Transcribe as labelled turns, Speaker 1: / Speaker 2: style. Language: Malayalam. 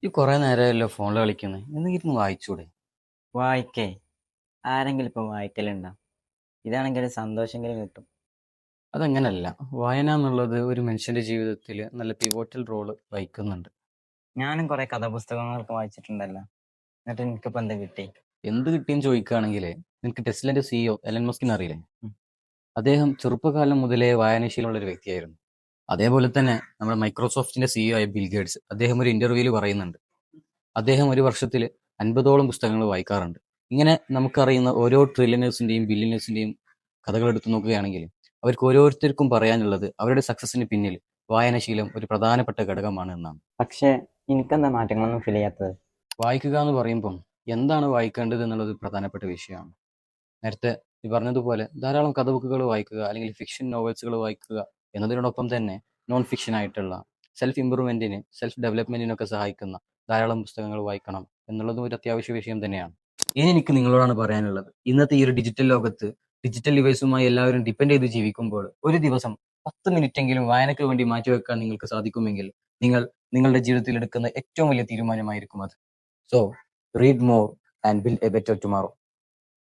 Speaker 1: ഈ കുറെ നേരമല്ലോ ഫോണിൽ കളിക്കുന്നത് എന്തെങ്കിലും വായിച്ചൂടെ?
Speaker 2: വായിക്കേ ആരെങ്കിലും ഇപ്പം വായിക്കലുണ്ടോ? ഇതാണെങ്കിൽ ഒരു സന്തോഷമെങ്കിലും കിട്ടും.
Speaker 1: അതങ്ങനല്ല. വായന എന്നുള്ളത് ഒരു മനുഷ്യന്റെ ജീവിതത്തിൽ നല്ല പിവോട്ടൽ റോള് വഹിക്കുന്നുണ്ട്.
Speaker 2: ഞാനും കുറെ കഥാപുസ്തകങ്ങളൊക്കെ വായിച്ചിട്ടുണ്ടല്ലോ. എന്നിട്ട് എനിക്കിപ്പോൾ എന്താ കിട്ടി?
Speaker 1: എന്ത് കിട്ടിയെന്ന് ചോദിക്കുകയാണെങ്കിൽ നിനക്ക് ടെസ്ലന്റെ സിഇഒ എലൻ മസ്കിനെ അറിയില്ലേ?
Speaker 2: ഉം.
Speaker 1: അദ്ദേഹം ചെറുപ്പകാലം മുതലേ വായനാശീലമുള്ള ഒരു വ്യക്തിയായിരുന്നു. അതേപോലെ തന്നെ നമ്മുടെ മൈക്രോസോഫ്റ്റിന്റെ സിഇഒ ആയ ബിൽ ഗേറ്റ്സ് അദ്ദേഹം ഒരു ഇന്റർവ്യൂവിൽ പറയുന്നുണ്ട്, അദ്ദേഹം ഒരു വർഷത്തിൽ 50ഓളം പുസ്തകങ്ങൾ വായിക്കാറുണ്ട്. ഇങ്ങനെ നമുക്കറിയുന്ന ഓരോ ട്രില്യനേഴ്സിന്റെയും ബില്യനേഴ്സിന്റെയും കഥകൾ എടുത്തു നോക്കുകയാണെങ്കിൽ അവർക്ക് ഓരോരുത്തർക്കും പറയാനുള്ളത് അവരുടെ സക്സസിന് പിന്നിൽ വായനാശീലം ഒരു പ്രധാനപ്പെട്ട ഘടകമാണ് എന്നാണ്.
Speaker 2: പക്ഷേ എനിക്കെന്താ മാറ്റങ്ങളൊന്നും ഫീൽ ചെയ്യാത്തത്?
Speaker 1: വായിക്കുക എന്ന് പറയുമ്പം എന്താണ് വായിക്കേണ്ടത് എന്നുള്ളത് പ്രധാനപ്പെട്ട വിഷയമാണ്. നേരത്തെ ഈ പറഞ്ഞതുപോലെ ധാരാളം കഥ ബുക്കുകൾ വായിക്കുക അല്ലെങ്കിൽ ഫിക്ഷൻ നോവൽസുകൾ വായിക്കുക എന്നതിനോടൊപ്പം തന്നെ നോൺ ഫിക്ഷൻ ആയിട്ടുള്ള സെൽഫ് ഇമ്പ്രൂവ്മെന്റിന് സെൽഫ് ഡെവലപ്മെന്റിനൊക്കെ സഹായിക്കുന്ന ധാരാളം പുസ്തകങ്ങൾ വായിക്കണം എന്നുള്ളതും ഒരു അത്യാവശ്യ വിഷയം തന്നെയാണ്. ഇനി എനിക്ക് നിങ്ങളോടാണ് പറയാനുള്ളത്, ഇന്നത്തെ ഈ ഒരു ഡിജിറ്റൽ ലോകത്ത് ഡിജിറ്റൽ ഡിവൈസുമായി എല്ലാവരും ഡിപ്പെൻഡ് ചെയ്ത് ജീവിക്കുമ്പോൾ ഒരു ദിവസം 10 മിനിറ്റെങ്കിലും വായനയ്ക്ക് വേണ്ടി മാറ്റിവെക്കാൻ നിങ്ങൾക്ക് സാധിക്കുമെങ്കിൽ നിങ്ങൾ നിങ്ങളുടെ ജീവിതത്തിൽ എടുക്കുന്ന ഏറ്റവും വലിയ തീരുമാനമായിരിക്കും അത്. So read more and build A better tomorrow.